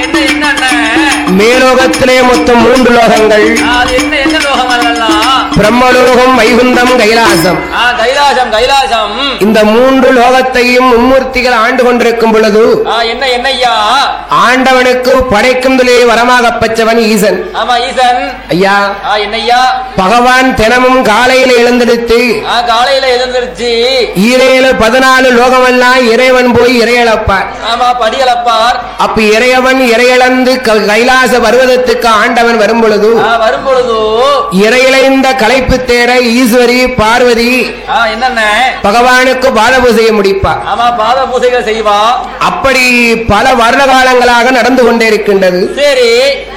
என்ன என்ன மேலோகத்திலே மொத்தம் 3 லோகங்கள். என்ன என்ன லோகம்? பிரம்மலோகம், வைகுந்தம், கைலாசம். கைலாசம் கைலாசம். இந்த 3 லோகத்தையும் மும்மூர்த்திகள் ஆண்டு கொண்டிருக்கும் பொழுது என்ன என்னய்யா ஆண்டவனுக்கு படைக்கும் தொழிலை வரமாக பெற்றவன் ஈசன். ஆமா ஈசன். ஐயா என்னய்யா பகவான் தினமும் காலையில எழுந்திருச்சு காலையில எழுந்திருச்சு 14 லோகமெல்லாம் இறைவன் போய் இறையளப்பார். ஆமா படியளப்பார். அப்ப இறையவன் இறையளந்து கைலாச பர்வதத்துக்கு ஆண்டவன் வரும்பொழுது இறையிழைந்த களைப்பு தேர ஈஸ்வரி பார்வதி என்னென்ன பகவானுக்கு பாத பூஜையை முடிப்பார். ஆமா பாத பூஜைகள் செய்வா. அப்படி பல வருட காலங்களாக நடந்து கொண்டே இருக்கின்றது. சரி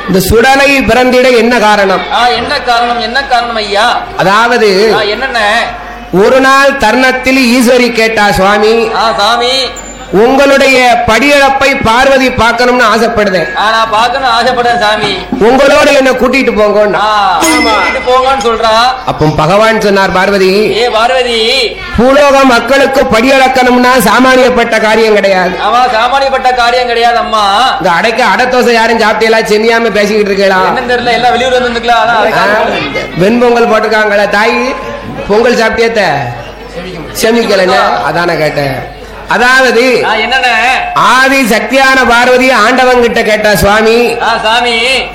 இந்த சுடலை பிறந்திட என்ன காரணம்? என்ன காரணம்? என்ன காரணம் ஐயா? அதாவது என்னென்ன ஒரு நாள் தருணத்தில் ஈஸ்வரி கேட்டா, சுவாமி சாமி உங்களுடைய படியளப்பை பார்வதி பார்க்கணும்னு ஆசைப்படுதேன். நான் பார்க்கணும் ஆசைப்படுறேன் சாமி. உங்களோட என்ன கூட்டிட்டு போங்கன்னு சொல்றா. அப்போ பகவான் சொன்னார், பார்வதி பார்வதி பூலோக மக்களுக்கு படியளக்கணும்னா சாமானியப்பட்ட காரியம் கிடையாது. ஆமா சாமானியப்பட்ட காரியம் கிடையாது. அம்மா இந்த அடத்தோசை யாரும் சாப்பிட்டீங்களா? செமியாம பேசிக்கிட்டு இருக்கலாம். என்ன தெரியல, எல்லாம் வெளியூர்ல இருந்துக்கலாம். வெண்பொங்கல் போட்டுக்காங்களா தாய்? பொங்கல் சாப்பிட்டியத்த செமிக்கல அதான கேட்டேன். அதாவது ஆதி சக்தியான பார்வதி ஆண்டவன் கிட்ட கேட்டா, சுவாமி சாமி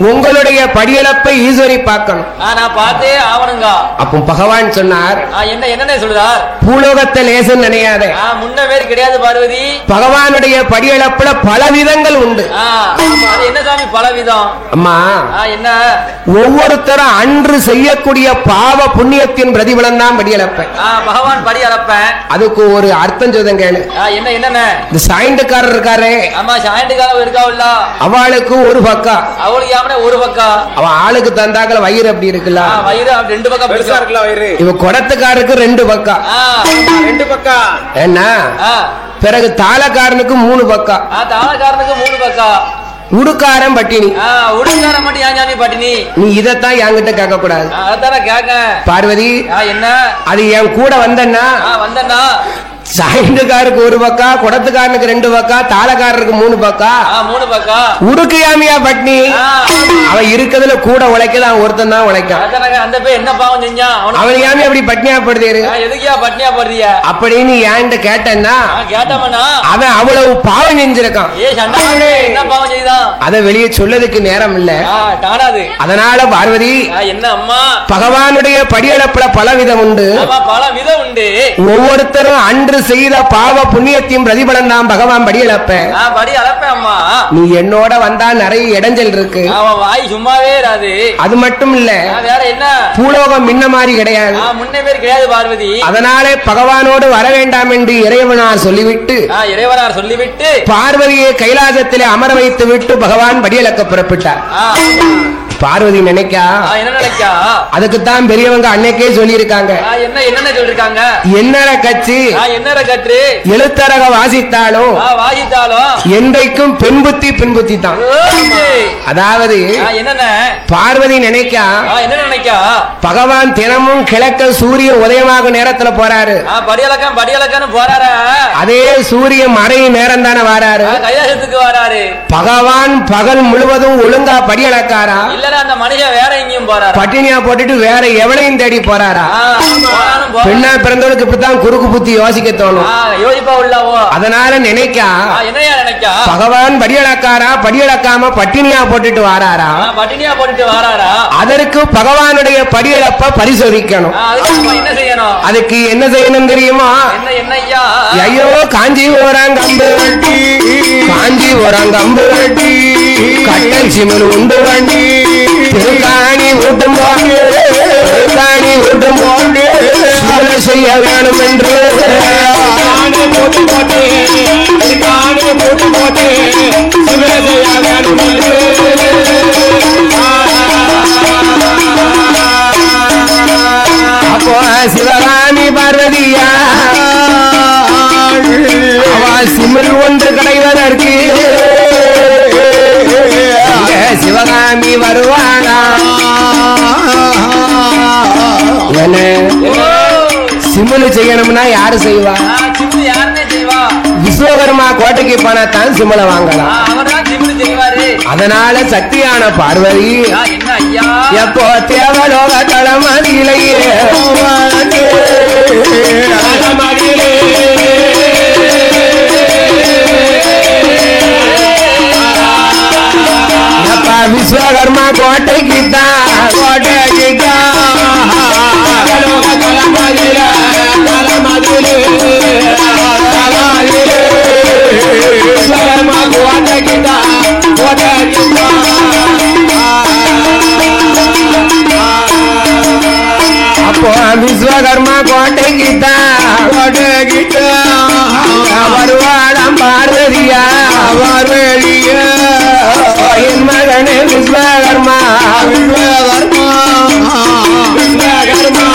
உங்களுடைய படியளப்பை ஈஸ்வரி பார்க்கணும். நான் பார்த்தே ஆவணுங்க. அப்போ பகவான் சொன்னார், என்ன என்ன சொல்றார்? பூலோகத்தை லேசன் நினையாத. முன்ன பேர் கிடையாது பார்வதி. பகவானுடைய படியளப்புல பல விதங்கள் உண்டு. என்ன சாமி பல விதம்? அம்மா என்ன ஒவ்வொருத்தரும் அன்று செய்யக்கூடிய பாவ புண்ணியத்தின் பிரதிபலன் தான் படியளப்ப. பகவான் படியளப்பேன். அதுக்கு ஒரு அர்த்தம் சொல்லுங்க. என்ன என்ன இந்த சாயண்டுக்காரர் இருக்காரு. ஆமா சாயண்டுக்காரர் இருக்காவுல்ல. அவளுக்கு ஒரு பக்கா, அவளுக்கு யாமனே ஒரு பக்கா. அவன் ஆளுக்கு தந்தாக்கல வயிறு அப்படி இருக்குல்ல, வயிறு 2 பக்கம் பெருசா இருக்குல்ல வயிறு. இவ குடத்துக்காருக்கு 2 பக்கா. 2 பக்கா என்ன? பிறகு தாளக்காரனுக்கு 3 பக்கா. தாளக்காரனுக்கு 3 பக்கா. உடுக்காரன் பட்டினி. உடுக்காரன் மட்டும் ஏன் சாமி பட்டினி? நீ இதத்தான் என்கிட்ட கேட்க கூடாது. அதான் கேட்க. பார்வதி என்ன அது என் கூட வந்தன்னா சாயண்டுக்காருக்கு 1 பக்கா, குடத்துக்காரனுக்கு 2 பக்கா, தாளக்காரருக்கு 3 பக்கா. 3 பக்கா. உடுக்கு யாமியா பட்னி? அவன் இருக்கிறதுல கூட உழைக்கல, அவன் ஒருத்தன் தான் உழைக்கான். அந்த பேர் என்ன பாவம் செஞ்சான்? அவன் யாமி அப்படி பட்னியா படுது? எதுக்கியா பட்னியா படுறிய அப்படின்னு என்கிட்ட கேட்டா கேட்டவனா அவன் அவ்வளவு பாவம் செஞ்சிருக்கான். என்ன பாவம் செய்தான்? அதை வெளியே சொல்லதுக்கு நேரம் இல்ல. அதனால பார்வதி என்ன அம்மா பகவானுடைய படியளப்புல பலவிதம் உண்டு. பல விதம் உண்டு. ஒவ்வொருத்தரும் அன்று செய்த பாவ புண்ணியத்தையும் பிரதிபலன் தான் பகவான் படியளப்ப. அம்மா நீ என்னோட வந்தா நிறைய இடைஞ்சல் இருக்கு. வாய் சும்மாவே இராது. அது மட்டும் இல்ல, வேற என்ன பூலோகம் முன்ன மாதிரி கிடையாது. முன்ன பேர் கிடையாது பார்வதி. அதனாலே பகவானோடு வர வேண்டாம் என்று இறைவனார் சொல்லிவிட்டு பார்வதியை கைலாசத்திலே அமர வைத்து விட்டு பகவான் படியளக்க புறப்பட்டார். பார்வதி நினைக்கா அதுக்குத்தான் பெரியவங்க அன்னைக்கே சொல்லி இருக்காங்க. என்னற கட்சி எழுத்தரக வாசித்தாலும் என்றைக்கும் பெண் புத்தி தான். அதாவது பார்வதி நினைக்கா பகவான் தினமும் கிழக்க சூரிய உதயமாக நேரத்துல போறாரு. அதே சூரிய மறையும் நேரம் தானே வராரு. பகவான் பகல் முழுவதும் ஒழுங்கா படியளக்காரா? அந்த மனுஷன் வேற எங்கேயும் போறாரு. பட்டினியா போட்டுட்டு வேற எவனையும் தேடி போறாரா? பெண்ணா பிறந்தவனுக்கு இப்படித்தான் குறுக்கு புத்தி யோசிக்க தோணும். அதனால நினைக்கா பகவான் படியளக்காரா? படியளக்காம பட்டினியா போட்டுட்டு வாராரா? அதற்கு பகவானுடைய படியளப்ப பரிசோதிக்கணும். அதுக்கு என்ன செய்யணும் தெரியுமா? ஐயோ காஞ்சி ஓராங்கம்பு வண்டி, காஞ்சி ஓராங்கம்பு வண்டி, கட்டல் சிமல் உண்டு வண்டி, திருக்காணி ஊட்டும் போண்டு, திருக்காணி ஊட்டும் போண்டு செய்ய வேணும் என்று போட்டு போட்டு போட்டு போட்டு செய்ய வேணும் என்று அப்போ சிவகாமி பார்வதியா சிமிழ் ஒன்று கிடைவதற்கு சிவகாமி வருவானா? சிமிழ் செய்யணும்னா யாரு செய்வா? விஸ்வகர்மா கோட்டைக்கு போனா தான் சிமிழ வாங்கலாம். அதனால சக்தியான பார்வதி என்ன ஐயா எப்போ தேவலோக தளமதியிலேயே விஸ்வகர்மா கோட்டைக்குத்தான் விஸ்வகர்மா கோட்டைக்குத்தான் அப்போ விஸ்வகர்மா கோட்டைக்குத்தான் வருவாடம் பார்வதியா பார்வதியா என் மகனே விஸ்வகர்மா விஸ்வகர்மா விஸ்வகர்மா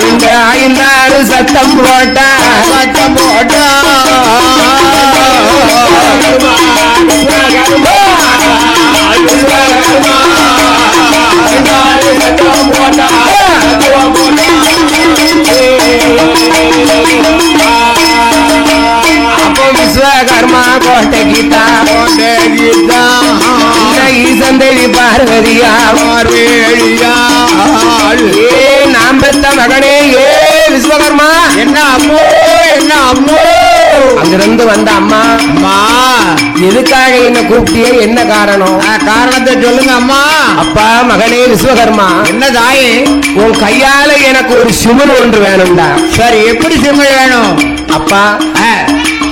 இந்த ஐந்தாறு சத்தம் போட்டா அப்போ விஸ்வகர்மா கோட்டை கீதா ஈசந்தேவி பார்வதியா பார்வேழியா ஏ நாம் பெத்த மகனே ஏ விஸ்வகர்மா என்ன அம்மோ என்ன அம்மோ அங்கிருந்து வந்த அம்மா அம்மா எதுக்காக என்ன கூப்பிட்டியே என்ன காரணம் காரணத்தை சொல்லுங்க அம்மா அப்பா மகனே விஸ்வகர்மா என்ன தாயே உன் கையால எனக்கு ஒரு சிமிழ் ஒன்று வேணும்டா சரி எப்படி சிமிழ் வேணும் அப்பா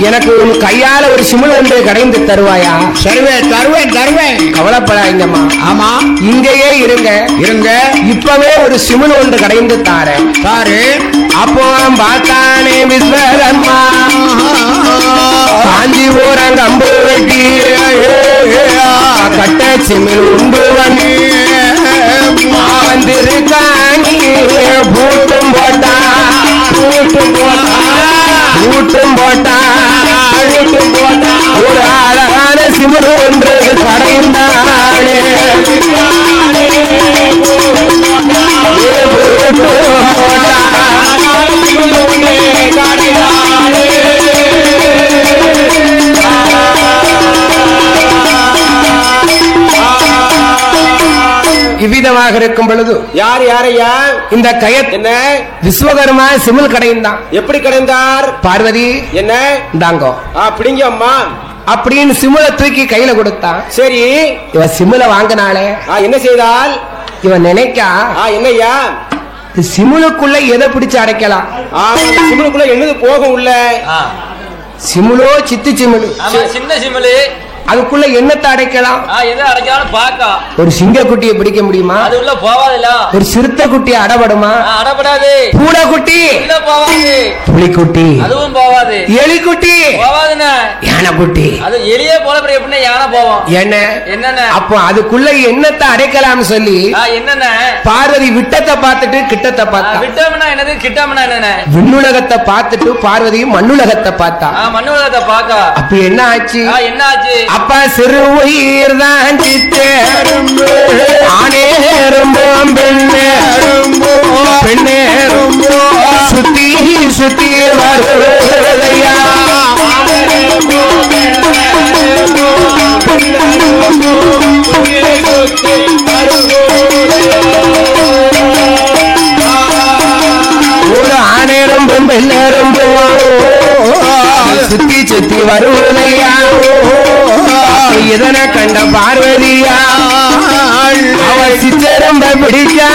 எனக்கு உன் கையால ஒரு சிமிழ் ஒன்று கடைந்து தருவாயா தருவேன் தருவேன் தருவேன் கவலைப்படாதீங்கம்மா ஆமா இங்கேயே இருங்க இருங்க இப்பவே ஒரு சிமிழ் ஒன்று கடைந்து தாரேன் தாரு அப்போ பார்த்தானே விஸ்வகர்மா காஞ்சிபுரம் கம்பு வெட்டி கட்ட சிமிழ் உண்டு வந்திருக்காங்க பூட்டும் போட்டா பூட்டும் போட்டா பூட்டும் போட்டா பூட்டும் போட்டா ஒரு அழகான சிமிழ் ஒன்று கடைந்தானே இவ்விதமாக இருக்கும் பொழுது யார் யாரையா இந்த கயத் என்ன விஸ்வகர்மா சிமிழ் கடைந்தான் எப்படி கடைந்தார் பார்வதி என்ன தாங்கோ அப்படிங்க அம்மா அப்படின்னு சிமிழை தூக்கி கையில கொடுத்தான் சரி இவன் சிமிழை வாங்கினாலே என்ன செய்தால் இவன் நினைக்கா என்னையா சிமிழுக்குள்ள எதை பிடிச்சு அடைக்கலாம் சிமிழுக்குள்ள என்னது போகும் உள்ள சிமிழோ சித்து சிமிழ் சின்ன சிமிழ் அதுக்குள்ள என்னத்தை அடைக்கலாம் எதை அடைக்கலாம் பாக்கா ஒரு சிங்கக்குட்டியை பிடிக்க முடியுமா அது உள்ள போவாதுல ஒரு சிறுத்தை குட்டியை அடபடுமா அடப்படாது பூனைக்குட்டி உள்ள போவாது புலிக்குட்டி அதுவும் போவாது எலிக்குட்டி போவாதுண்ணே யானைக்குட்டி அது எலியே போல எப்படின்னா யானை போவோம் என்ன என்னென்ன அப்போ அதுக்குள்ள என்னத்தை அடைக்கலாம்னு சொல்லி என்னென்ன பார்வதி விட்டத்தை பார்த்துட்டு கிட்டத்தை பார்த்தா விட்டம்னா என்னது கிட்டம்னா என்னென்ன விண்ணுலகத்தை பார்த்துட்டு பார்வதி மண்ணுலகத்தை பார்த்தா மண்ணுலகத்தை பாக்கா அப்ப என்ன ஆச்சு என்ன ஆச்சு அப்பா சிறு உயிர் தான் சித்தேரும்பு ஆனேரும்போம் பெண்ணேரும்போ சுத்தி சுத்தி வருதையா ஒரு ஆனேரும்பும் பெண்ணேரும்போ சுத்தி சுத்தி வருவதையா இதனை கண்ட பார்வதியா அவ சிச்சரம்ப பிடிக்கா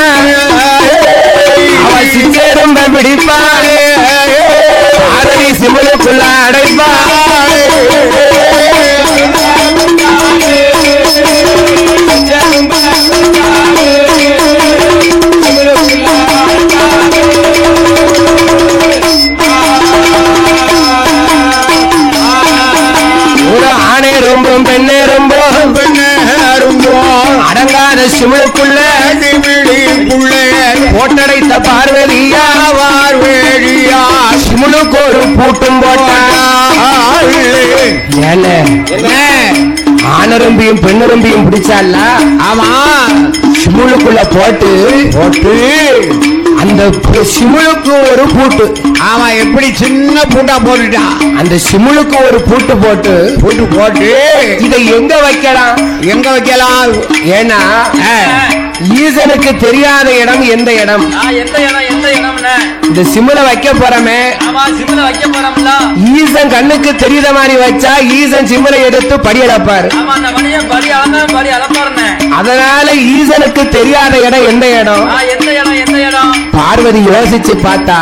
அவ சிச்சரம்ப பிடிப்பாள் பார்வதி சிமிழுக்குள்ள அடைப்பாள் ரொம்பவும் பெண்ணே ரொம்பவும் அடங்காத சிமிழுக்குள்ள போட்டடைத்த பார்வதியா பார்வேழியா சிமிழுக்கு ஒரு பூட்டும் போட்டாள் ஆணரும்பியும் பெண்ணரும்பியும் பிடிச்சால ஆமா சிமிழுக்குள்ள போட்டு போட்டு அந்த சிமுளுக்கு ஒரு பூட்டு. ஆமா, எப்படி சின்ன பூட்டா போட்டுட்டான். அந்த சிமுளுக்கு ஒரு பூட்டு போட்டு இதை எங்க வைக்கலாம்? ஏன்னா ஈசனுக்கு தெரியாத இடம் எந்த இடம்? இந்த சிமுல வைக்க போறமே, ஈசன் கண்ணுக்கு தெரியாத மாதிரி வச்சா ஈசன் சிமுலை எடுத்து படி அளப்பாரு. அதனால ஈசனுக்கு தெரியாத இடம் எந்த இடம்? பார்வதி யோசிச்சு பார்த்தா,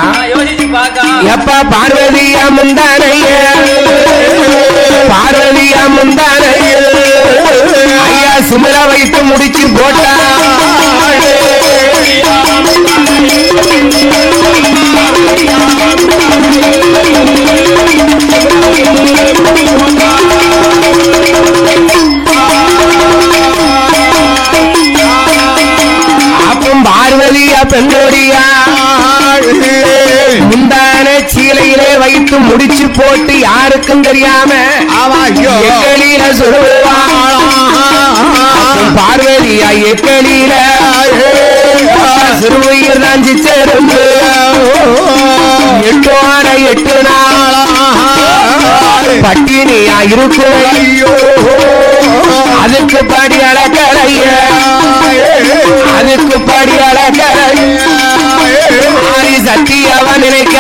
எப்பா பார்வதியா முந்தானைய, பார்வதியா முந்தானைய ஐயா சிமுல வைத்து முடிச்சு போட்டா. அப்பம் பார்வதியா பெண்ணோடியா முந்தான சீலையிலே வைத்து முடிச்சு போட்டு யாருக்கும் தெரியாம எக்கலில பார்வதியா எக்கலில சிறுவையில் தான் சிச்சருந்து 8 நாளா பட்டினியா இருக்கும். அதுக்கு படி அளக்கலைய, அதுக்கு படி அளக்கலைய சக்தி அவன் நினைக்க.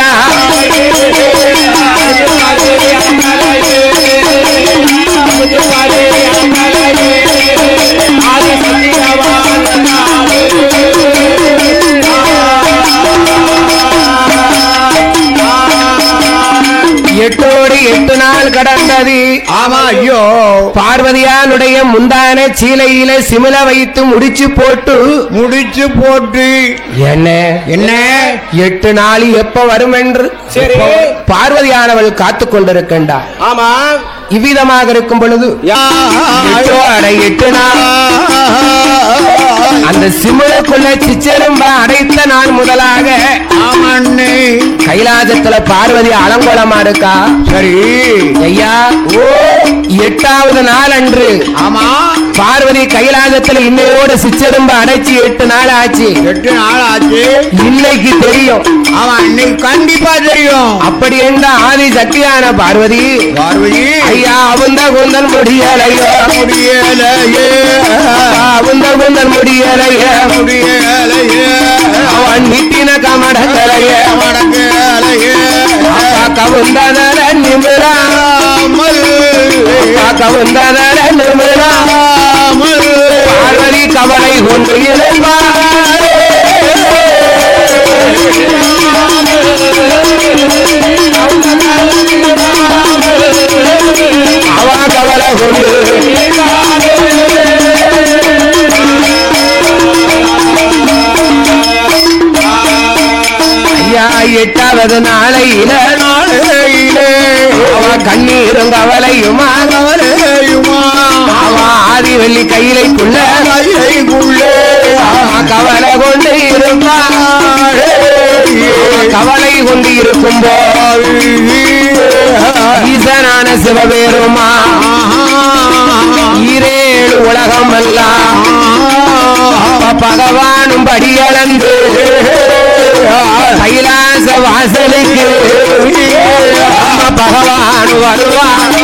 எட்டோடு 8 நாள் கடந்தது. ஆமா, ஐயோ பார்வதியானுடைய முந்தான சீலையில சிமில வைத்து முடிச்சு போட்டு என்ன 8 நாள் எப்ப வரும் என்று பார்வதியானவள் காத்து கொண்டிருக்கின்றார். ஆமா, இவ்விதமாக இருக்கும் பொழுது 8 நாள் அந்த சிமுலுக்குள்ள சிச்செரும்ப அடைத்த நாள் முதலாக கைலாசத்துல பார்வதி அலங்கோலமா இருக்கா. சரி ஐயா, 8வது நாள் அன்று ஆமா பார்வதி கைலாசத்துல இன்னையோடு சிச்செரும்ப அடைச்சு 8 நாள் ஆச்சு. 8 நாள் ஆச்சு. இன்னைக்கு தெரியும். ஆமா, இன்னைக்கு கண்டிப்பா தெரியும். அப்படி என்ற ஆதி சக்தியான பார்வதி ஐயா அவுந்த குந்தல் முடியலையோ, அவுந்த குந்தல் முடியலைய, அவன் நிட்டின கமடங்களைய கவுந்ததர நிமிராமல், கவுந்ததர நிமிராமல் பார்வதி கவலை கொண்டு இழந்தார். அவ கவலை கொண்டு ஐயா 8வது நாளையில அவ கண்ணீரும் கவலையுமா அவ ஆதி வெள்ளி கையிலைக்குள்ள கவலை கொண்டு இருந்தாள். கவலை கொண்டு இருக்கும் போது ஈசனான சிவபெருமா ஈரேழு உலகம் எல்லாம் பகவானும் படியளந்து கைலாச வாசலுக்கு பகவான் வருவான்.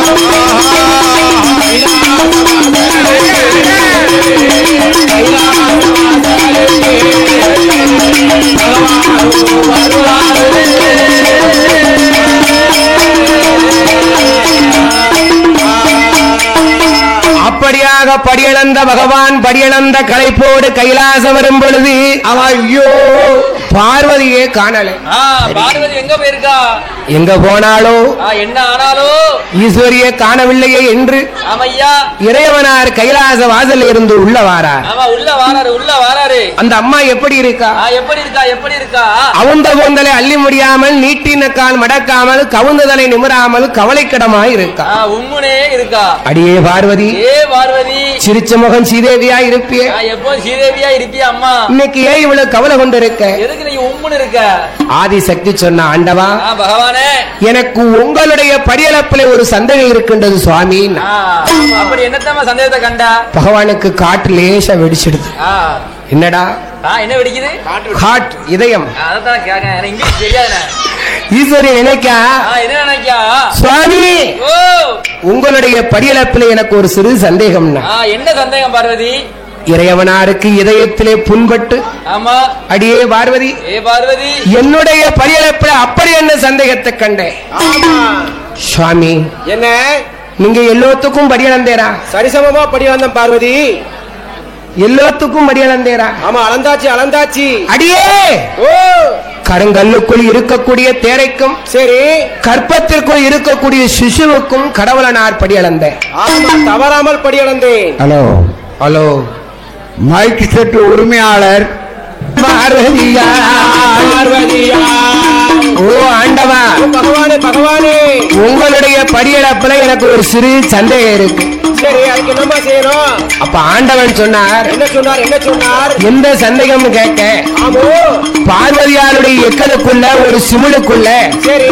அப்படியாக படியளந்த பகவான் படியளந்த களைப்போடு கைலாசம் வரும் பொழுது ஐயோ பார்வதியே காணல. பார்வதி எங்க போயிருக்கா? எங்க போனாலோ என்ன ஆனாலோ ஈஸ்வரியை காணவில்லையே என்று இறைவனார் கைலாச வாசல் இருந்து உள்ள வாரார். உள்ள வாராரு. அந்த அம்மா எப்படி இருக்கா? எப்படி இருக்கா? அவுந்த கூந்தலை அள்ளி முடியாமல் நீட்டின கால் மடக்காமல் கவுந்ததலை நிமிராமல் கவலைக்கிடமாய் இருக்கா. உம்முனே இருக்கா. அடியே பார்வதி, பார்வதி சிரிச்ச முகம் சீதேவியா இருப்பியே. எப்போ சீதேவியா இருப்பியா அம்மா? இன்னைக்கு ஏன் இவ்வளவு கவலை கொண்டு இருக்க? எதுக்கு நீ உம்முன்னு இருக்க? ஆதி சக்தி சொன்ன ஆண்டவா பகவானே, எனக்கு உங்களுடைய படியளப்பில் ஒரு சந்தேகம் இருக்கின்றது சுவாமி. அப்படி என்னத்தமா சந்தேகத்தை கண்டா? பகவானுக்கு காற்று லேசா வெடிச்சிடுது. என்னடா? என்ன வெடிக்குது? ஹார்ட், இதயம். அதான் கேட்க இங்கிலீஷ் தெரியாது. ஈஸ்வரி நினைக்கா, என்ன நினைக்கா? சுவாமி, உங்களுடைய படியளப்பில் எனக்கு ஒரு சிறு சந்தேகம்னா. என்ன சந்தேகம் பார்வதி? இறையவனாருக்கு இதயத்திலே புண்பட்டு. ஆமா. அடியே பார்வதி, பார்வதி, என்னுடைய படியளப்பில் அப்படி என்ன சந்தேகத்தை கண்டேன். சுவாமி, என்ன நீங்க எல்லாத்துக்கும் படியளந்தேரா? சரிசமமா படியாந்தம் பார்வதி. எல்லாத்துக்கும் படியளந்தேரா? ஆமா, அளந்தாச்சு அளந்தாச்சு. அடியே, ஓ, கருங்கல்லுக்குள் இருக்கக்கூடிய தேரைக்கும் சரி, கற்பத்திற்குள் இருக்கக்கூடிய சிசுவுக்கும் கடவுளனார் படியளந்த. ஆமா, தவறாமல் படியளந்தேன். ஹலோ ஹலோ, மைக் செட் உரிமையாளர் பார்வதியா, பார்வதியா, ஓ ஆண்டவா, பகவானே பகவானே, உங்களுடைய படியளப்புல எனக்கு ஒரு சிறு சந்தேகம் இருக்கு. சரி, அதுக்கு என்னமா செய்யணும்? அப்ப ஆண்டவன் சொன்னார். என்ன சொன்னார்? என்ன சொன்னார்? எந்த சந்தேகம் கேட்க? ஆமோ, பார்வதியாருடைய எக்கலுக்குள்ள ஒரு சிமுலுக்குள்ள சரி,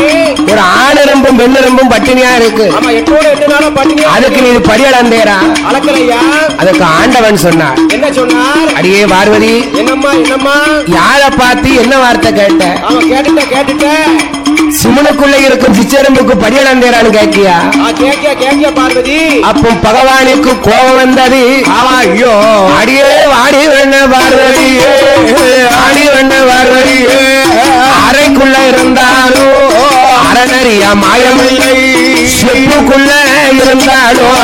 ஒரு ஆணரம்பும் பெண்ணரம்பும் பட்டினியா இருக்கு. ஆமா, 8 நாளும் பட்டினி. அதுக்கு நீ படியளந்தேரா? அளக்கலையா? அதுக்கு ஆண்டவன் சொன்னார். என்ன சொன்னார்? அடியே பார்வதி, என்னம்மா என்னம்மா? யாரை பார்த்து என்ன வார்த்தை கேட்ட? ஆமா, கேட்டுட்டேன். சிமுனுக்குள்ள இருக்கும் சிச்சரம்புக்கு படியளந்தேரான்னு கேட்கியா? கேக்கியா பார்வதி. அப்போ பகவானுக்கு கோபம் வந்தது. ஐயோ, அடியே வாடி வேண பார்வதி, ஆடி வேண பார்வதி, அறைக்குள்ள இருந்தாலும் அறநறியா மாயமில்லை, செப்புக்குள்ள இருந்தாலும்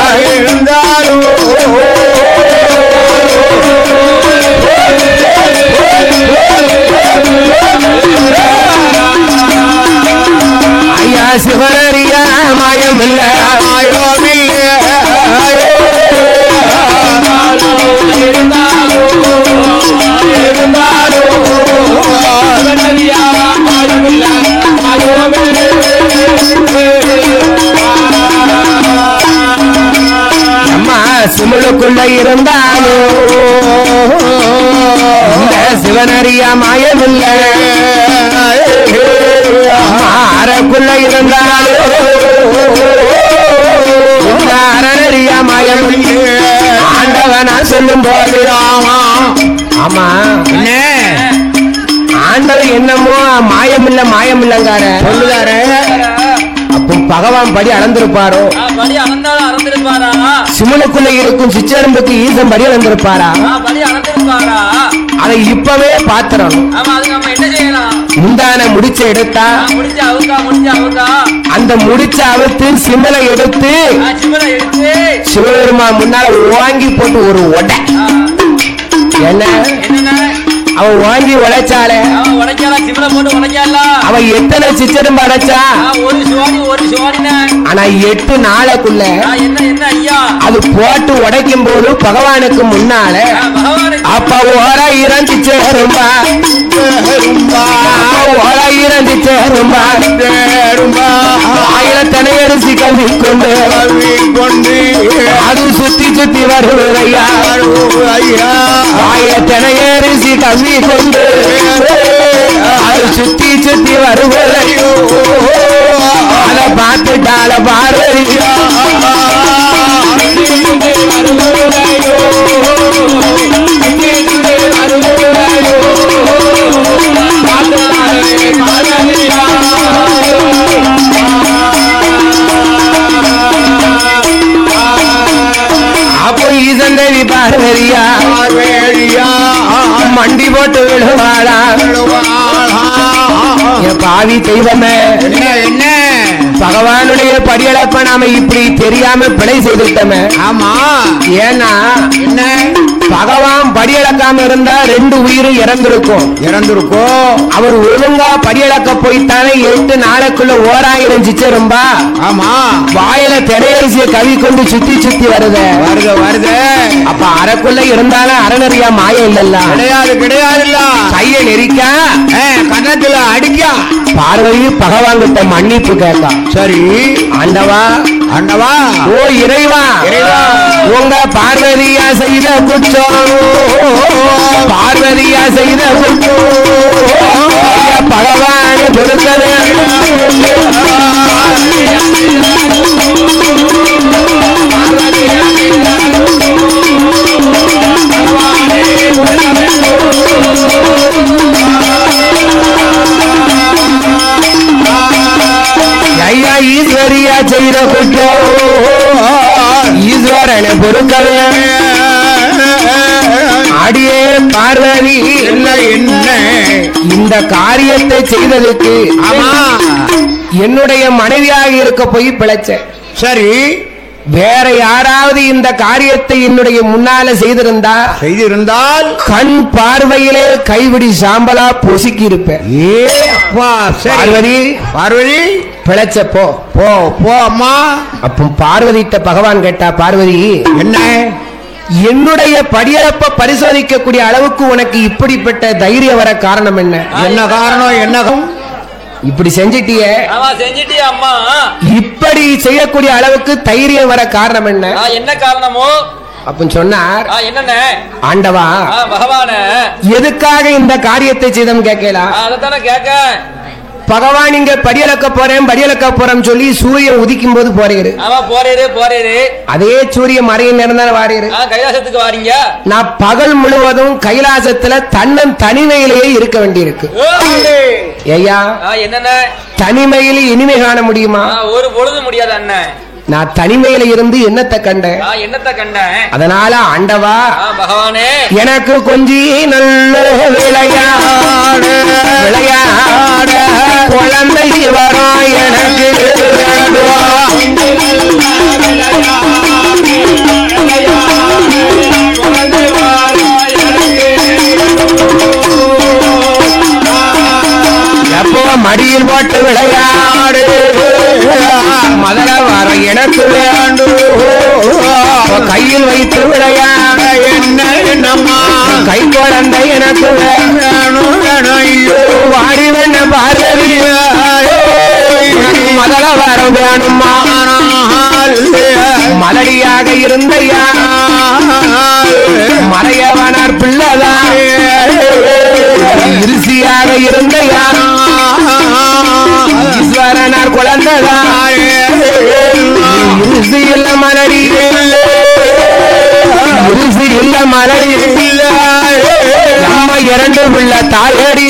ஐயா சிவனறியா மாயமில்ல, அம்மா சிமுலுக்குள்ள இருந்தாலும் இந்த சிவனறியா மாயமில்ல, அறக்குள்ள இருந்தாலும் அறநறியா மாயம். ஆண்டவனா சொல்லும் போது ஆமா, என்ன ஆண்டவன் என்னமோ மாயமில்ல மாயமில்லங்கார சொல்லுதாரு. அப்போ பகவான் படி அளந்திருப்பாரோ? படி அளந்தாலும் அளந்திருப்பாரா? சிமுனுக்குள்ள இருக்கும் சிச்சரம்புக்கு ஈசன் படி அளந்திருப்பாரா? படி அளந்திருப்பாரா? அதை இப்பவே பாத்திரம். ஆமா, அதுக்கு நம்ம என்ன செய்யலாம்? முந்தான முடிச்ச எடுத்தா முடிஞ்ச அவுக்கா அந்த முடிச்ச அவுத்து சிமலை எடுத்து சிவனை எடுத்து சிவபெருமா முன்னால வாங்கி போட்டு ஒரு ஒடை. என்ன அவன் வாங்கி உழைச்சாலே, அவன் உடைக்கால, சிவனை போட்டு உடைக்கால. அவன் எத்தனை சிச்சரம்பு அடைச்சா? ஒரு சுவாடின. ஆனா 8 நாளைக்குள்ள என்ன ஐயா அது போட்டு உடைக்கும் போது பகவானுக்கு முன்னால அப்ப ஓராயிரம் சிச்சரம்பா, ஓராயிரம் சிச்சரம்பா, ஆயிரத்தனை அரிசி கல்வி கொண்டு அது சுத்தி சுத்தி வருவதையா, ஆயிரத்தனை அரிசி கல்வி கொண்டு அது சுத்தி சுத்தி வருவதையோ, அதை பார்த்துட்டால பார்வதியா, அப்போ ஈசந்தேவி பார்வதியா மண்டி போட்டு விழுவாளா? பாவி தெய்வமே, என்ன பகவானுடைய படியளப்ப நாம இப்படி தெரியாம பிழை செய்துட்டோமே. ஆமா, ஏன்னா என்ன பகவான் படியளக்காம இருந்தா 2 உயிரும் இறந்திருக்கும். அவர் ஒழுங்கா படியளக்க போய்த்தானே 8 நாளைக்குள்ள ஓராயிரம் சிச்சரம்பா. ஆமா, வாயில திரையரிசிய கவி கொண்டு சுத்தி சுத்தி வருது. அப்ப அறக்குள்ள இருந்தாலும் அறநறியா மாயம் இல்லல்ல? கிடையாது. கைய நெரிக்கா, கன்னத்துல அடிக்கா. பார்வதி பகவான் கிட்ட மன்னிப்பு கேட்கா. சரி, ஆண்டவா, ஓ இறைவா, உங்க பார்வதியா செய்த குற்றம், பார்வதியா செய்த குற்றம் பகவான் கொடுத்தது. ஈஸ்வரியா செய்த குற்றம் ஈஸ்வரனை பொறுக்கவே அடியே பார்வதி என்ன என்ன இந்த காரியத்தை செய்ததுக்கு ஆமா என்னுடைய மனைவியாக இருக்க போய் பிழைச்ச. சரி வேற யாராவது இந்த காரியத்தை என்னுடைய முன்னால செய்திருந்தால் கண் பார்வையிலே கைவிடி சாம்பலா பொசுக்கி இருப்பேன். ஏ அப்பா பார்வதி பார்வதி பிழைச்ச போ போ போ அம்மா. அப்ப பார்வதிட்ட பகவான் கேட்டா, பார்வதி என்ன என்னுடைய படியளப்ப பரிசோதிக்கக்கூடிய அளவுக்கு உனக்கு இப்படிப்பட்ட தைரியம் வர காரணம் என்ன? என்ன காரணம் என்ன இப்படி செஞ்சிட்டியே, செஞ்சிட்டியா அம்மா? இப்படி செய்யக்கூடிய அளவுக்கு தைரியம் வர காரணம் என்ன? என்ன காரணமோ அப்படின்னு சொன்னார். என்னென்ன ஆண்டவா பகவான எதுக்காக இந்த காரியத்தை செய்தோம் கேட்கலாம். அதானே கேட்க பகவான் இங்க படியளக்க போறேன் சொல்லி சூரியன் உதிக்கும் போது போறீரு. போறீரு அதே சூரிய மறையின் நேரம் தானே வாரீரு. கைலாசத்துக்கு வாரீங்க. நான் பகல் முழுவதும் கைலாசத்துல தனிமையிலேயே இருக்க வேண்டியிருக்கு. ஐயா என்னென்ன தனிமையில இனிமை காண முடியுமா? ஒரு பொழுது முடியாது அண்ணன். நான் தனிமையில இருந்து என்னத்தை கண்டேன்? அதனால ஆண்டவா பகவானே எனக்கு கொஞ்சம் நல்ல விளையாட குழந்தை வரும் எனக்கு எப்போ மடியில் போட்டு விளையாடு மதல வர எனக்கு வேண்டு கையில் வைத்து விளையாட என்ன என்னம்மா கை குழந்தை எனக்கு வேணும் வாடி வேண பார்வதி மதல வர வேணுமா மலடியாக இருந்த மறையவனார் பிள்ளைதான் இருசியாக இருந்த ஈஸ்வரனார் குழந்தைதான் இருசி இல்ல மலடி இருசி இல்ல மலடி நம்ம இரண்டு உள்ள தாயடி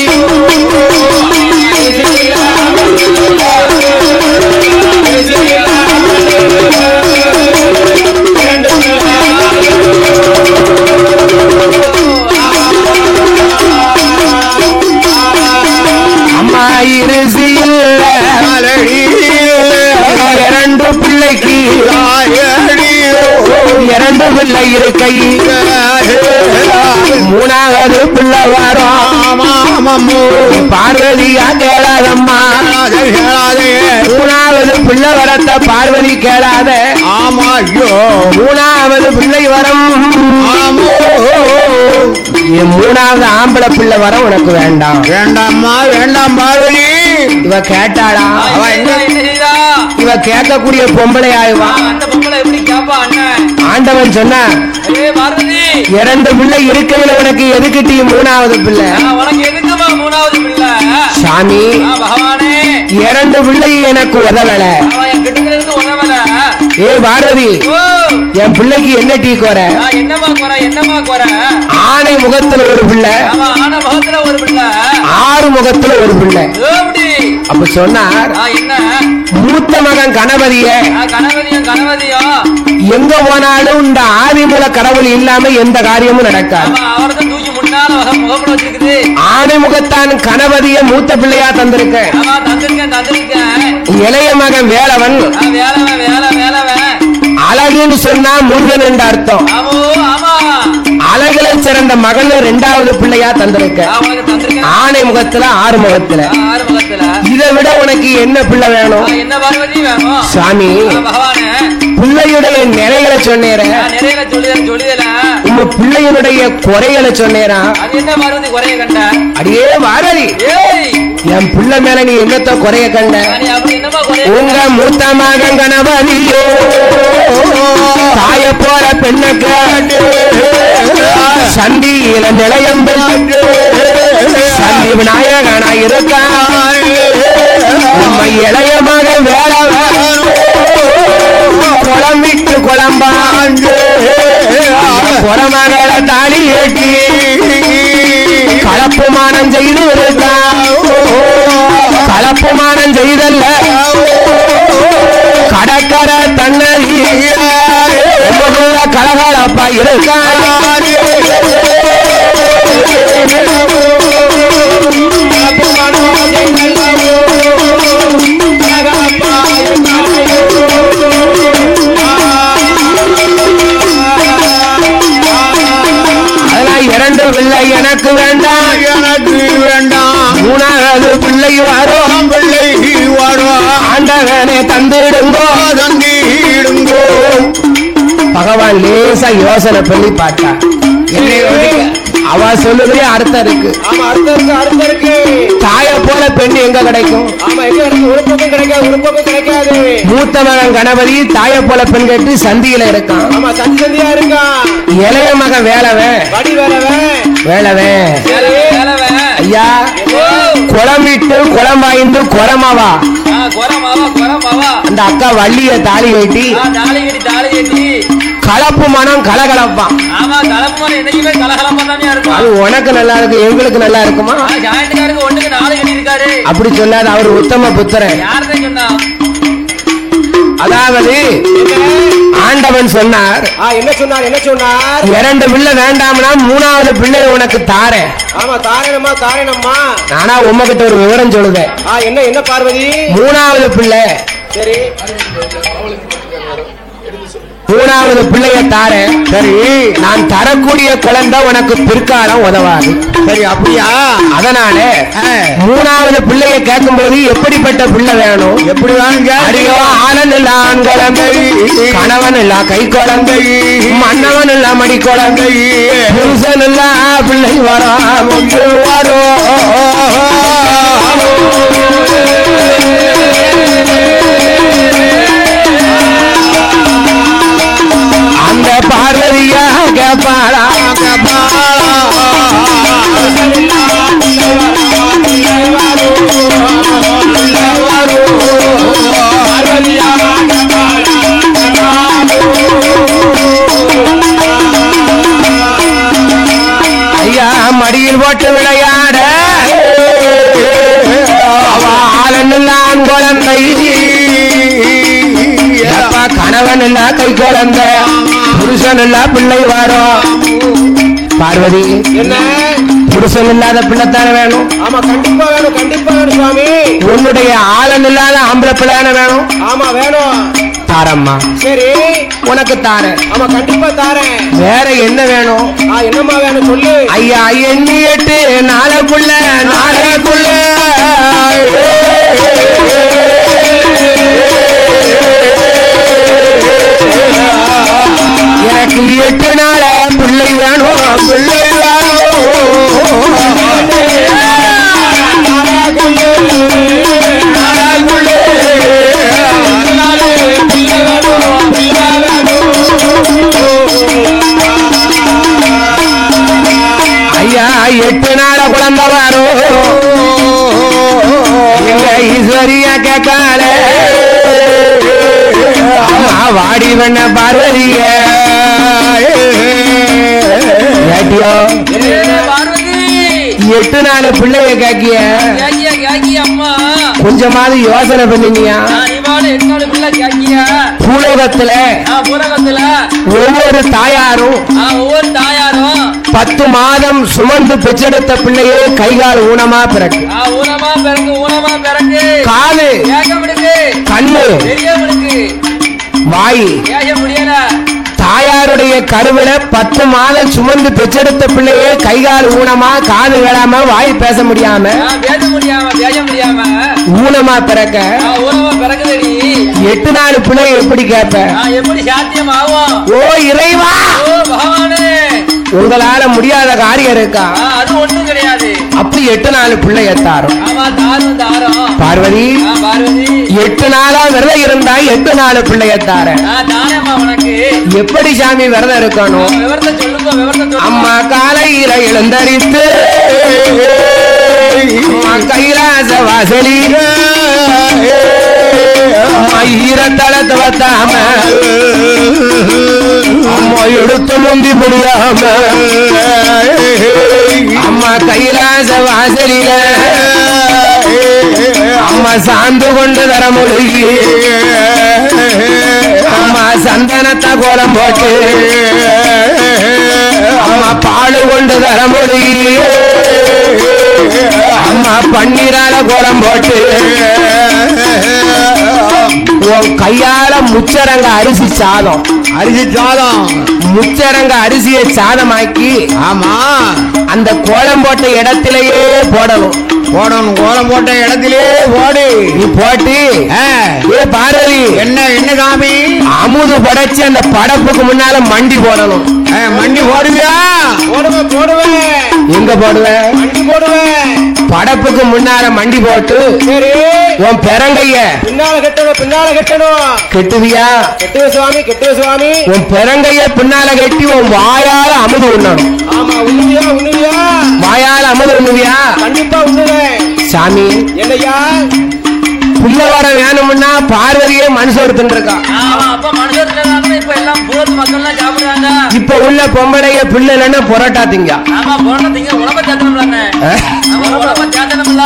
அம்மா இருசி இல்ல மலடி இரண்டு பிள்ளைக்கு இரண்டு பிள்ளை இருக்கை மூணாவது பிள்ளை வரும் பார்வதியா கேளாதம்மா மூணாவது பிள்ளை வரத்த பார்வதி கேளாத. ஆமா ஐயோ மூணாவது பிள்ளை வரம் மூணாவது ஆம்பளை பிள்ளை வர உனக்கு வேண்டாம். வேண்டாம்மா வேண்டாம் பார்வதி. இவ கேட்டாளா? இவ கேட்கக்கூடிய பொம்பளை ஆயுவா? ஆண்டவன் சொன்ன இரண்டு பிள்ளை இருக்கையில உனக்கு எதுக்கிட்டி மூணாவது பிள்ளை? சாமி இரண்டு பிள்ளை எனக்கு உதவல. ஏ பாரதி என் பிள்ளைக்கு என்ன டீ கோர? ஆணை முகத்துல ஒரு பிள்ளை, ஆறு முகத்துல ஒரு பிள்ளை. அப்ப சொன்னார் மூத்த மகன் கணபதிய எங்க போனாலும் இந்த ஆதிமூல கடவுள் இல்லாம எந்த காரியமும் நடக்காது. ஆணை முகத்தான் கணபதிய மூத்த பிள்ளையா தந்திருக்க. இளைய மகன் வேலவன் அழகுன்னு சொன்னா முருகன் என்ற அர்த்தம். அழகுல சிறந்த மகன் இரண்டாவது பிள்ளையா தந்திருக்க. ஆணை முகத்துல ஆறு முகத்துல. இதை விட உனக்கு என்ன பிள்ளை வேணும்? சாமி பிள்ளையுடைய நிறைகளை சொன்னேற, உங்க பிள்ளையுடைய குறைகளை சொன்னேரா? அடியே பாரதி என் பிள்ளை மேல நீ என்னத்த குறைய கண்ட? உங்க மூத்த மகன் கணபதியோ தாய போற பெண்ணுக்கு சந்தியில நிலையம் சந்தி விநாயகனா இருக்கா. உண்மை இளைய மகன் வேலை குளம் விட்டு குழம்பாண்டு குறமகளை தாலி ஏட்டி கலப்புமானம் செய்து இருக்கா. கலப்புமானம் செய்தல்ல இருக்காரு இரண்டு பிள்ளை எனக்கு வேண்டாம் எனக்கு வேண்டாம் மூணாவது பிள்ளை வரும் பிள்ளை வரும் ஆண்டவனே தந்திடுங்கோ தந்திடுங்கோ பகவான் லேசா யோசனை பண்ணி பார்த்தா அவ சொல்லுதே அர்த்தம் இருக்கு. ஆமா அர்த்தம் இருக்கு. தாய போல பெண் எங்க கிடைக்கும்? ஆமா எங்க இருக்கு? ஒரு பக்கம் கிடைக்காது, ஒரு பக்கம் கிடைக்காது. மூத்த மகன் கணபதி தாய போல பெண் கேட்டு சந்தியில இருக்கான். ஆமா சந்தியா இருக்கான். இளைய மகன் வேலவன் வடி வேலவன் ஐயா குளம்பிட்டு குளம்பாய்ந்து குரமாவா அந்த அக்கா வள்ளிய தாலி கட்டி கலப்பு மனம் கலகலப்பான். அது உனக்கு நல்லா இருக்கு, எங்களுக்கு நல்லா இருக்குமா? அப்படி சொல்லாத, அவர் உத்தம புத்திரன். அதாவது ஆண்டவன் சொன்னார். என்ன சொன்னார்? இரண்டு பிள்ளை வேண்டாம்னா மூணாவது பிள்ளை உனக்கு தாரேன். ஆமா தாரேனம்மா. நானா உம்மகிட்ட ஒரு விவரம் சொல்லுவேன். என்ன பார்வதி? மூணாவது பிள்ளை சரி, மூணாவது பிள்ளைய தாரேன். சரி, நான் தரக்கூடிய குழந்தை உனக்கு பிற்காலம் உதவாது. சரி அப்படியா? அதனால மூணாவது பிள்ளைய கேட்கும் போது எப்படிப்பட்ட பிள்ளை வேணும்? எப்படி வேணுங்க? அடியோ ஆனன் இல்ல ஆண் குழந்தை, கணவன் இல்ல கை குழந்தை, மன்னவன் இல்ல மடி குழந்தை, புருஷன் இல்ல பிள்ளை வரும் அந்த பார்வதியா கேப்பாளா ஐயா மடியில் போட்டு விளையாட ஆளன் குழந்தை, கணவன் இல்ல கை குழந்தை, புருஷன் இல்ல பிள்ளை வரும். பார்வதி என்ன புருஷன் இல்லாத பிள்ளைத்தானே வேணும்? ஆமா கண்டிப்பா வேணும் சுவாமி. உன்னுடைய ஆளன் இல்லாத ஆம்பளை பிள்ளை வேணும். ஆமா வேணும். தாரம்மா. சரி உனக்கு தாரேன். ஆமா கண்டிப்பா தாரேன். வேற என்ன வேணும்? என்னம்மா வேணும் சொல்லு. ஐயா எண்ணி 8 நாளைக்குள்ள எனக்கு 8 நாள பிள்ளை வேணும், பிள்ளை ஐயா 8 நாள குழந்தை வரும். எங்க ஈஸ்வரியா கேட்கால வாடி பண்ண பார்வதிய 8 நாள் பிள்ளைய கேக்கிய கொஞ்சமாவது யோசனை பண்ணீங்க. பூலோகத்துல ஒவ்வொரு தாயாரும் 10 மாதம் சுமந்து பெற்றெடுத்த பிள்ளையே கைகால் ஊனமா பிறகு, காலு, கண்ணு, வாய். தாயாருடைய கருவில 10 மாதம் சுமந்து பெற்றெடுத்த பிள்ளையே கைகால் ஊனமா, காது வேளாம, வாய் பேச முடியாம ஊனமா பிறக்க 8 நாள் பிள்ளை எப்படி கேட்ப? எப்படி சாத்தியமாகும்? ஓ இறைவா, உங்களால முடியாத காரியம் இருக்கா? அது ஒண்ணும் கிடையாது. அப்படி 8 நாள் பிள்ளைய தாரும். பார்வதி 8 நாளா விரதம் இருந்தா 8 நாள் பிள்ளைய தார. எப்படி சாமி விரதம் இருக்கணும்? அம்மா காலையில எழுந்தரித்து அம்மா கைலாச வாசலி ஈரத்தளத்தை வத்தாம அம்மா எடுத்து முந்தி முடியாம அம்மா கைலாச வாசலில அம்மா சாந்து கொண்டு தர மொழி அம்மா சந்தனத்தை கோலம் போட்டு பாடு கொண்டு தர முடியும் அம்மா பன்னீரால கோலம் போட்டு உன் கையால முச்சரங்க அரிசி சாதம் முச்சரங்க அரிசியை சாதமாக்கி ஆமா அந்த கோலம் போட்ட இடத்திலேயே போடணும் கோலம் போட்ட இடத்திலே போடு நீ போட்டு ஏ பார்வதி என்ன சாமி அமுது படைச்சு அந்த படப்புக்கு முன்னால மண்டி போடணும் மண்டி போடுவியா போடுவேன் எங்க போடுவேன் மண்டி போடுவேன் படப்புக்கு முன்னால மண்டி போட்டு சரி உன் பெரங்கைய பின்னால கட்டணும் கெட்டுவியா கெட்டுவ சுவாமி உன் பெரங்கைய பின்னால கட்டி உன் வாயால அமுது உண்ணணும் ஆமா உண்மையா வாயால அமுது உண்ணுவியா கண்டிப்பா உண்ணுவேன் சாமி என்னையா புள்ள வர வேணும்னா பார்வதியே மனுஷோடு தின்றுருக்கா இப்ப எல்லாம் போது மக்கள் எல்லாம் சாப்பிடுறாங்க. இப்ப உள்ள பொம்பளைய பிள்ளை இல்லைன்னா பொரோட்டா திங்க ஆமா பொரோட்டா திங்க உடம்ப சேர்த்தணும்லாங்க. உடம்ப சேர்த்தணும்ல.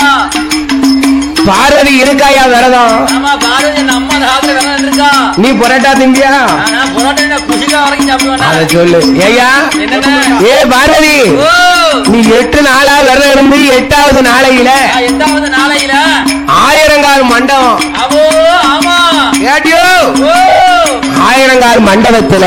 பார்வதி இருக்காயா விரதம்? ஆமா பார்வதி நம்ம ராத்திரி விரதம் இருக்கா. நீ பொரோட்டா திங்கியா? நான் பொரோட்டா குஷிகா வரைக்கும் சாப்பிடுவேன். அதை சொல்லு ஏயா. ஏ பார்வதி நீ 8 நாளா விரதம் இருந்து 8வது நாளையில 8வது நாளையில ஆயிரங்கால் மண்டபம். ஆமா ஏடியோ ஆயிரங்கால் மண்டபத்துல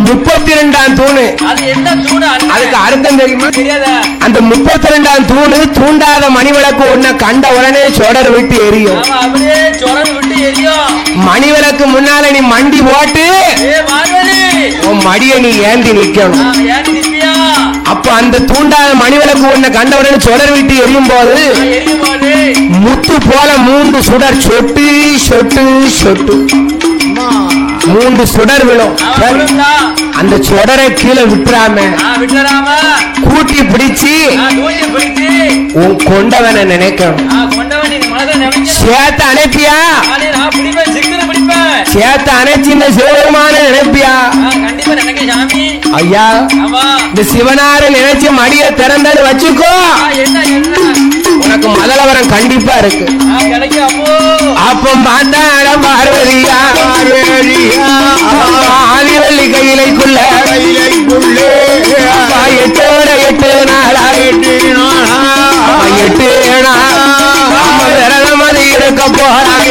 32ஆம் தூணு. அது என்ன தூணு? அதுக்கு அர்த்தம் தெரியுமா? தெரியாத. அந்த 32ஆம் தூணு தூண்டாத மணிவிளக்கு ஒண்ணு கண்ட உடனே சொடர் விட்டு எரியும். அப்படியே சொடர் விட்டு எரியும். மணிவிளக்கு முன்னால நீ மண்டி போட்டு உன் மடிய நீ ஏந்தி நிக்கணும். அப்ப அந்த தூண்டாத மணிவிளக்கு ஒண்ணு கண்ட உடனே சொடர் விட்டு எரியும் போது முத்து போல 3 சுடர் சொட்டு சொட்டு சொட்டு 3 சுடர் விழும். அந்த சுடரை கீழே விட்டுறாம கூட்டி பிடிச்சு உன் கொண்டவனை நினைக்கணும். சேத்த அனுப்பியா? சேத்த அணைச்சி இந்த சிவபெருமான நினைப்பியா? ஐயா இந்த சிவனார நினைச்சு மடிய திறந்தது வச்சுக்கோ, உனக்கு மதலவரம் கண்டிப்பா இருக்கு. அப்ப பார்த்தா பார்வதியா ஆதிவள்ளி கையிலைக்குள்ள 8 நாளா 8 நாள் விரதம் அது இருக்க போறாங்க.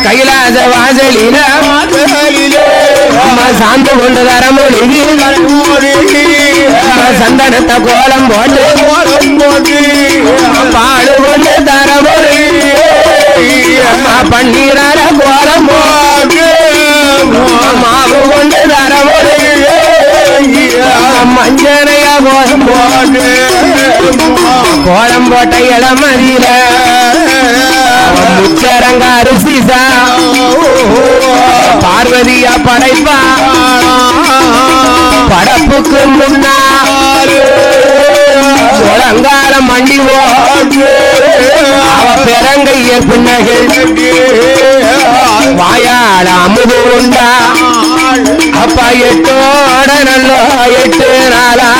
கைலாச வாசலில சாந்து கொண்டு தரமொழி சந்தனத்தை கோலம் போட்டு பாடு கொண்டு தரமொழி பன்னீரால கோலம் போட்டு மாவு கொண்டு தரமொழி மஞ்சனையா கோலம் போட்டு கோலம் போட்ட இளமதியில முச்சரங்க அரிசிசா பார்வதியா படைப்பா படப்புக்கு முன்னால் முழங்கால மண்டி ஓட்டு அவ பெரங்கைய பின்னகள் வாயால அமுது உண்டா. அப்பா 8ஓட நல்லோ 8 நாளா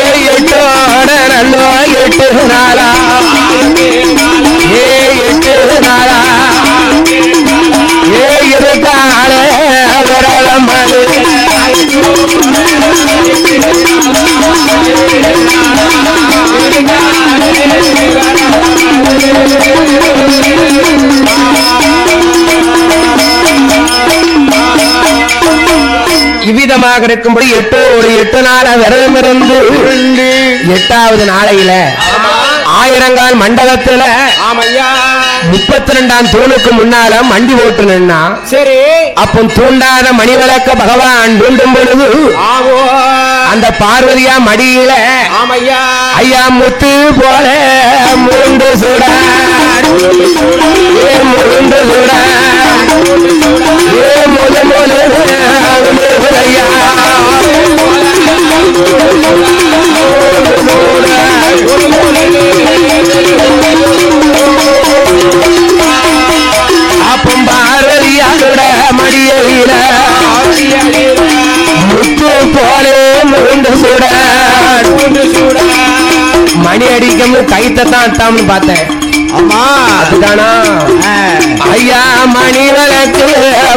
8ஓட நல்லோ 8 நாளா 8 நாளா இருக்கால விரதம் இவ்விதமாக இருக்கும்படி 8 நாள விரதம் இருந்து 8வது நாளையில ஆயிரங்கால் மண்டபத்துல 32ஆம் தூணுக்கு முன்னால மண்டி ஓட்டு நின்னா. சரி அப்போ தூண்டாத மணிவிளக்க பகவான் தூண்டும் பொழுது அந்த பார்வதியா மடியில ஐயா முத்து போல 3 சுடர் 3 சுடர் அப்பம் பார்வதியாட மடியில முத்து மணி அடிக்கும் கைத்தான் அட்டாம்னு பார்த்தேன். ஆமா அதுதானா ஐயா மணி விளக்கு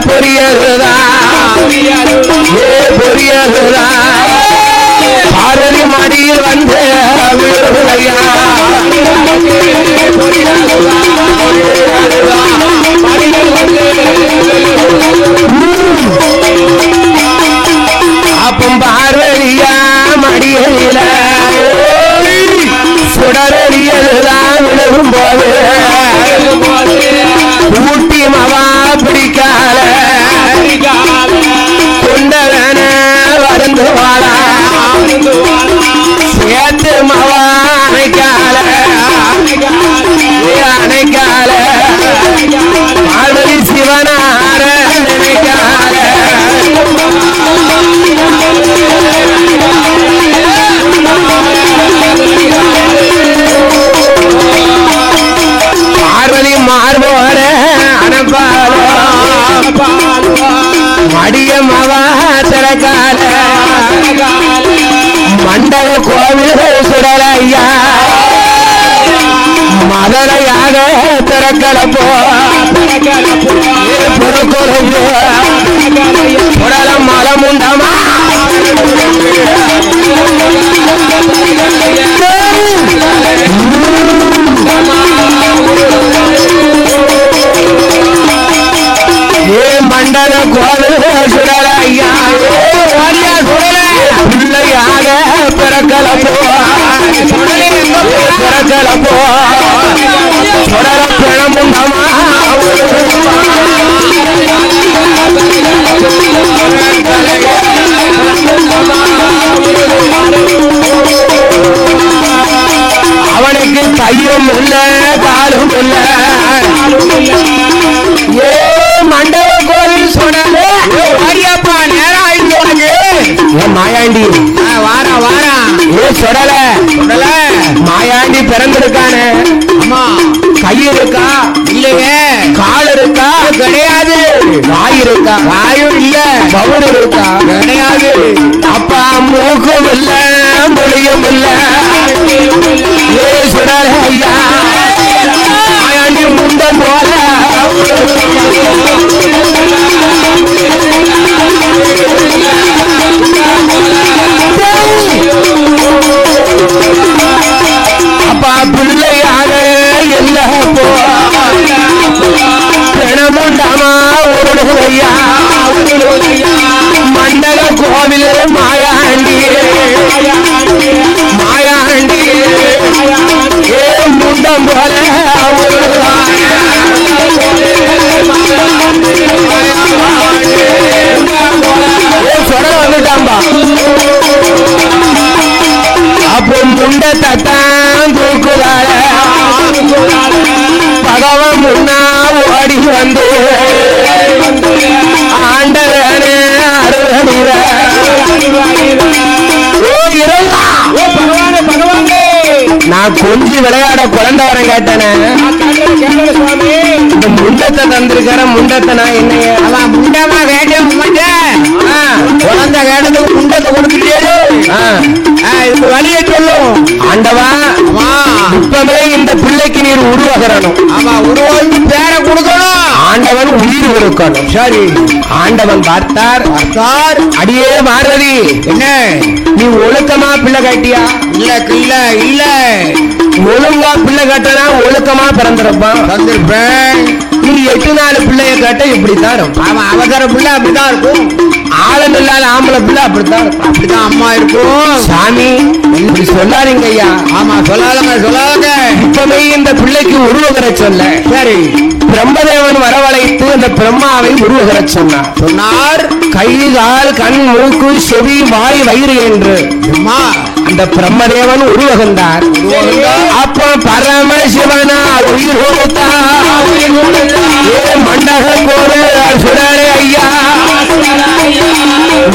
பொரியலுதா பொரியலுதா பார்வதி மடியில் வந்து விழுதையா அப்பம் பார்வதியா மடியில சுடரடியதுதான் விழுகும் போது ஊட்டி மவா பிடிக்கால கொண்டவன வருந்து வாழா சேர்த்து மவா அணைக்கால அணைக்கால பார்வதி சிவனார நினைக்கால பார்வதி மார்போட அனுப்பால மடிய மவா திறக்கால மண்டல கோவில் சுடலையா மதலையாக திறக்கலப்போ பொறுக்கொழும்போ உடல மலமுண்டமா ஏ மண்டல கோவில் சுடலையா பிள்ளையாக பிறக்கலப்போ பிறக்கலப்போ தொடர பிணமுண்டமா அவனுக்கு கையும் இல்ல காலும் இல்ல ஏ மண்டல கோவில் சொன்னது நேரம் ஆயிடுச்சு மாயாண்டி வாரா வாரா ஏ சொடல மாயாண்டி பிறந்திருக்கானே அம்மா கை இருக்கா இல்லையே கால் இருக்கா கிடையாது வாய் இருக்கா வாயும் இல்ல பவுர் இருக்கா கிடையாது அப்பா மூக்கும் இல்ல மொழியும் இல்ல ஏ சொடல ஐயா மாயாண்டி முண்டம் போல அப்பா பிள்ளையாக இல்ல பிணமுண்டாமா உருளையா மண்டல கோவில் மாயாண்டி மாயாண்டி ஏ முண்டம் போல சொட வந்துட்டாம்பா அப்போ முண்டத்தான் தூக்குறாள பகவன் முன்னா ஓடி வந்து ஆண்டவனே அருள நான் கொஞ்சம் விளையாட குழந்தை வரேன் கேட்டேனே இந்த முண்டத்தை தந்திருக்கிற முண்டத்தை நான் என்னைய அதான் முண்டமா வேண்டாம் குழந்தை கேட்டதுக்கு முண்டத்தை கொடுத்துட்டே இதுக்கு வழியை சொல்லும் ஆண்டவா இப்பவே இந்த பிள்ளைக்கு நீர் உருவகரணும் ஆமா உருவாக்கி பேர கொடுக்கணும் ஆண்டவன் உயிர் கொடுக்கணும் சரி ஆண்டவன் பார்த்தார் அடியே பார்வதி என்ன நீ ஒழுக்கமா பிள்ளை காட்டியா இல்ல இல்ல இல்ல ஒழுங்கா பிள்ளை கட்டனா ஒழுக்கமா பிறந்திருப்பான் பிறந்திருப்பேன் நீ 8 நாள் பிள்ளைய கட்ட இப்படித்தான் ஆமா அவசர பிள்ளை அப்படித்தான் இருக்கும் ஆளும் இல்லாத ஆம்பளை பிள்ளை அப்படித்தான் இருக்கும் அப்படித்தான் அம்மா இருக்கும் சாமி இப்படி சொல்லாதீங்க ஐயா ஆமா சொல்லாதங்க சொல்லாதங்க இப்பவே இந்த பிள்ளைக்கு உருவகர சொல்ல சரி பிரம்மதேவன் வரவழைத்து அந்த பிரம்மாவை உருவகர சொன்னார் கை கால் கண் மூக்கு செவி வாய் வயிறு என்று அந்த பிரம்மதேவன் உருவகந்தார் அப்ப பரமசிவனா உயிர் கொடுத்தார் மண்டக கோடு சுடரே ஐயா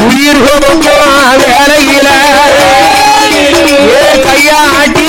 உயிர் கொடுக்கும் வேலையில கையாட்டி